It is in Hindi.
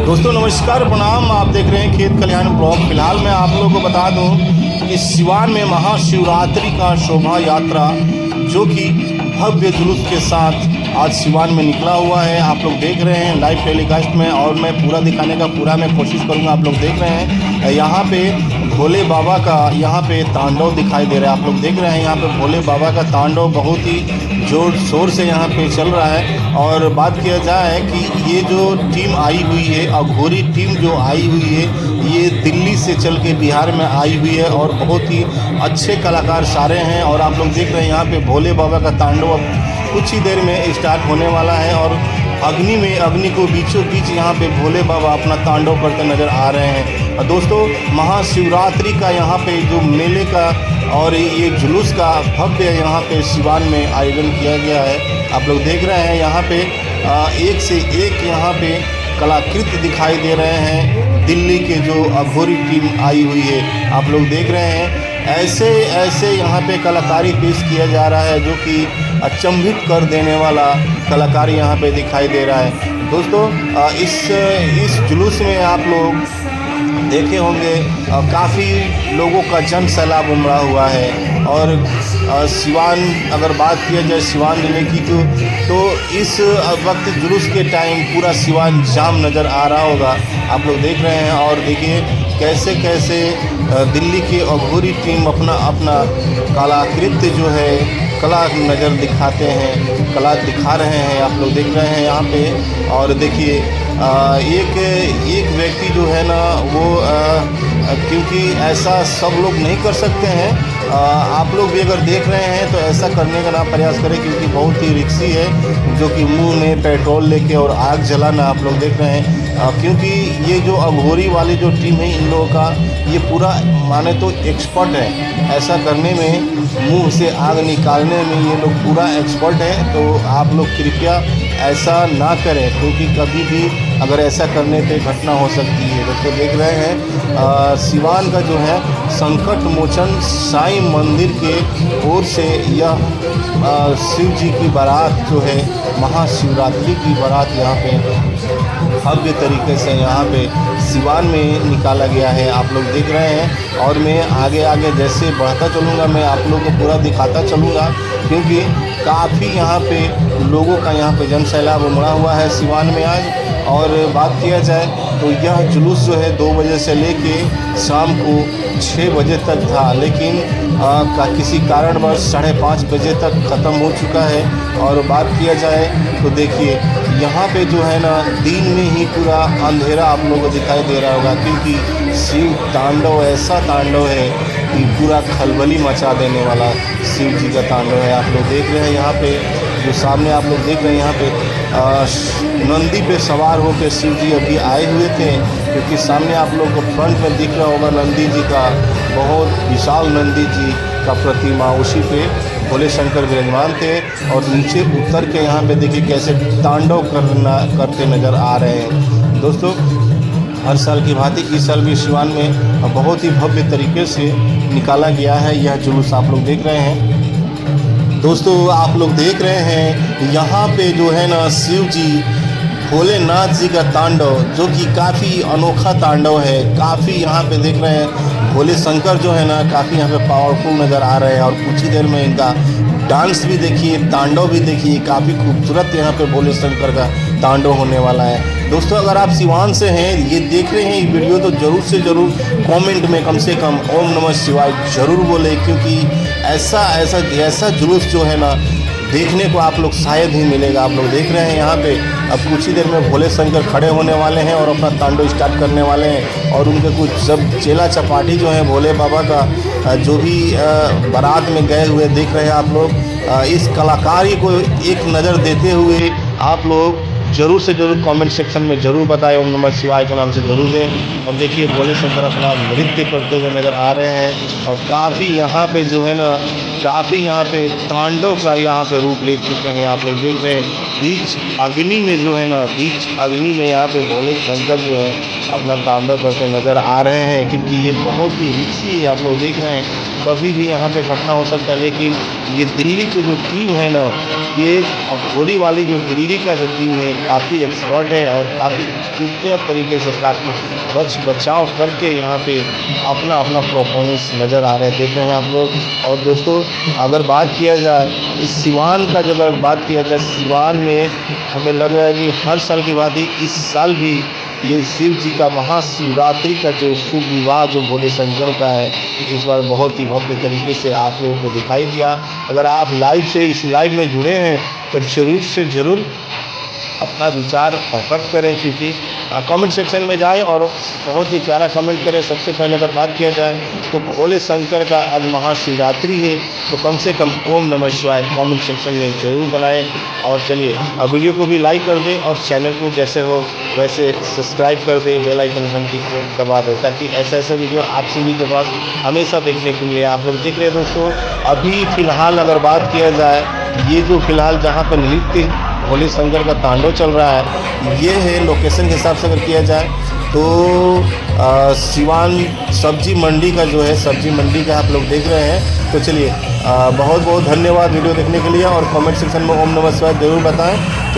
दोस्तों नमस्कार प्रणाम। आप देख रहे हैं खेत कल्याण ब्लॉग। फिलहाल मैं आप लोगों को बता दूं कि सिवान में महाशिवरात्रि का शोभा यात्रा जो कि भव्य जुलूस के साथ आज सिवान में निकला हुआ है। आप लोग देख रहे हैं लाइव टेलीकास्ट में, और मैं पूरा दिखाने का पूरा मैं कोशिश करूंगा। आप लोग देख रहे हैं यहाँ पे भोले बाबा का यहाँ पे तांडव दिखाई दे रहा है। आप लोग देख रहे हैं यहाँ पे भोले बाबा का तांडव बहुत ही जोर शोर से यहाँ पे चल रहा है। और बात किया जाए कि ये जो टीम आई हुई है, अघोरी टीम जो आई हुई है, ये दिल्ली से चल के बिहार में आई हुई है और बहुत ही अच्छे कलाकार सारे हैं। और आप लोग देख रहे हैं यहाँ पे भोले बाबा का तांडव अब कुछ ही देर में स्टार्ट होने वाला है। और अग्नि को बीचों बीच यहाँ पे भोले बाबा अपना तांडव करते नज़र आ रहे हैं। और दोस्तों महाशिवरात्रि का यहाँ पे जो मेले का और ये जुलूस का भव्य यहाँ पे सिवान में आयोजन किया गया है। आप लोग देख रहे हैं यहाँ पे एक से एक यहाँ पे कलाकृत दिखाई दे रहे हैं। दिल्ली के जो अघोरी टीम आई हुई है, आप लोग देख रहे हैं ऐसे ऐसे यहाँ पे कलाकारी पेश किया जा रहा है जो कि अचंभित कर देने वाला कलाकारी यहाँ पे दिखाई दे रहा है। दोस्तों इस जुलूस में आप लोग देखे होंगे काफ़ी लोगों का जन सैलाब उमड़ा हुआ है। और सिवान अगर बात किया जाए सिवान जिले की तो इस वक्त जुलूस के टाइम पूरा सिवान जाम नज़र आ रहा होगा। आप लोग देख रहे हैं और देखिए कैसे कैसे दिल्ली की अघोरी टीम अपना कलाकृत्य जो है कला नज़र दिखाते हैं, कला दिखा रहे हैं। आप लोग देख रहे हैं यहाँ पे। और देखिए एक व्यक्ति जो है ना वो क्योंकि ऐसा सब लोग नहीं कर सकते हैं, आप लोग भी अगर देख रहे हैं तो ऐसा करने का ना प्रयास करें, क्योंकि बहुत ही रिक्सी है जो कि मुंह में पेट्रोल लेके और आग जलाना। आप लोग देख रहे हैं क्योंकि ये जो अघोरी वाली जो टीम है इन लोगों का ये पूरा माने तो एक्सपर्ट है ऐसा करने में, मुंह से आग निकालने में ये लोग पूरा एक्सपर्ट है। तो आप लोग कृपया ऐसा ना करें, क्योंकि कभी भी अगर ऐसा करने पे घटना हो सकती है। दोस्तों देख रहे हैं सिवान का जो है संकट मोचन साईं मंदिर के ओर से यह शिव जी की बारात जो है महाशिवरात्रि की बारात यहाँ पे भव्य तरीके से यहाँ पे सिवान में निकाला गया है। आप लोग देख रहे हैं और मैं आगे आगे जैसे बढ़ता चलूँगा मैं आप लोगों को पूरा दिखाता चलूँगा, क्योंकि काफ़ी यहाँ पे लोगों का यहाँ पे जन सैलाब उमड़ा हुआ है सिवान में आज। और बात किया जाए तो यह जुलूस जो है 2 बजे से लेके शाम को 6 बजे तक था, लेकिन किसी कारणवश 5:30 बजे तक ख़त्म हो चुका है। और बात किया जाए तो देखिए यहाँ पे जो है ना दिन में ही पूरा अंधेरा आप लोगों को दिखाई दे रहा होगा, क्योंकि शिव तांडव ऐसा तांडव है कि पूरा खलबली मचा देने वाला शिव जी का तांडव है। आप लोग देख रहे हैं यहाँ पे जो सामने आप लोग देख रहे हैं यहाँ पे नंदी पे सवार होकर शिव जी अभी आए हुए थे, क्योंकि सामने आप लोग को फ्रंट में दिख रहा होगा नंदी जी का बहुत विशाल नंदी जी का प्रतिमा, उसी पे भोले शंकर विराजमान थे। और नीचे उतर के यहाँ पे देखिए कैसे तांडव करते नज़र आ रहे हैं। दोस्तों हर साल की भांति इस साल भी सिवान में बहुत ही भव्य तरीके से निकाला गया है यह जुलूस। आप लोग देख रहे हैं दोस्तों, आप लोग देख रहे हैं यहाँ पे जो है ना शिव जी भोलेनाथ जी का तांडव जो कि काफ़ी अनोखा तांडव है। काफ़ी यहाँ पे देख रहे हैं भोले शंकर जो है ना काफ़ी यहाँ पे पावरफुल नज़र आ रहे हैं। और कुछ ही देर में इनका डांस भी देखिए, तांडव भी देखिए, काफ़ी खूबसूरत यहाँ पे भोले शंकर का तांडव होने वाला है। दोस्तों अगर आप सिवान से हैं ये देख रहे हैं ये वीडियो तो ज़रूर से ज़रूर कमेंट में कम से कम ओम नमः शिवाय ज़रूर बोले, क्योंकि ऐसा जुलूस जो है ना देखने को आप लोग शायद ही मिलेगा। आप लोग देख रहे हैं यहाँ पे अब कुछ ही देर में भोले शंकर खड़े होने वाले हैं और अपना तांडव स्टार्ट करने वाले हैं। और उनके कुछ सब चेला चपाटी जो है भोले बाबा का जो भी बारात में गए हुए देख रहे हैं आप लोग। इस कलाकारी को एक नज़र देते हुए आप लोग ज़रूर से ज़रूर कमेंट सेक्शन में ज़रूर बताएं, ओम नमः शिवाय के नाम से ज़रूर दें। और देखिए भोले शंकर अपना नृत्य करते हुए नज़र आ रहे हैं। और काफ़ी यहाँ पे जो है ना काफ़ी यहाँ पे तांडव का यहाँ पे रूप ले चुके हैं। आप लोग देख रहे हैं बीच अग्नि में जो है ना बीच अग्नि में यहाँ पे भोले शंकर जो है अपना तांडव करते नज़र आ रहे हैं, क्योंकि ये बहुत ही रिक्सी है। आप लोग देख रहे हैं कभी भी यहाँ पे घटना हो सकता है। लेकिन ये दिल्ली की जो टीम है ना, ये गोली वाली जो दिल्ली का जो टीम है काफ़ी एक्सपर्ट है और काफ़ी खूबसूरत तरीके से काफ़ी बचाव करके यहाँ पे अपना अपना परफॉर्मेंस नज़र आ रहा है, देख रहे हैं आप लोग। और दोस्तों अगर बात किया जाए इस सिवान का, जब अगर बात किया जाए सिवान में, हमें लग रहा है कि हर साल की बात ही इस साल भी ये शिव जी का महाशिवरात्रि का जो शुभ विवाह जो भोले शंकर का है, इस बार बहुत ही भव्य तरीके से आप लोगों को दिखाई दिया। अगर आप इस लाइव में जुड़े हैं तो जरूर से ज़रूर अपना विचार व्यक्त करें, क्योंकि कमेंट सेक्शन में जाएं और बहुत ही प्यारा कमेंट करें। सबसे पहले अगर बात किया जाए तो भोले शंकर का आज महाशिवरात्रि है, तो कम से कम ओम नमः शिवाय कमेंट सेक्शन में जरूर बनाएं। और चलिए अब वीडियो को भी लाइक कर दें और चैनल को जैसे हो वैसे सब्सक्राइब कर दें, बेल आइकन घंटी को दबा दें, ताकि ऐसे वीडियो आप सभी के पास हमेशा देखने के लिए। आप लोग देख रहे हैं दोस्तों, अभी फ़िलहाल अगर बात किया जाए, ये जो फ़िलहाल जहाँ पर नृत्य भोले शंकर का तांडव चल रहा है, ये है लोकेशन के हिसाब से अगर किया जाए तो सिवान सब्जी मंडी का जो है, सब्जी मंडी का आप लोग देख रहे हैं। तो चलिए बहुत बहुत धन्यवाद वीडियो देखने के लिए, और कमेंट सेक्शन में ओम नमः शिवाय जरूर बताएं।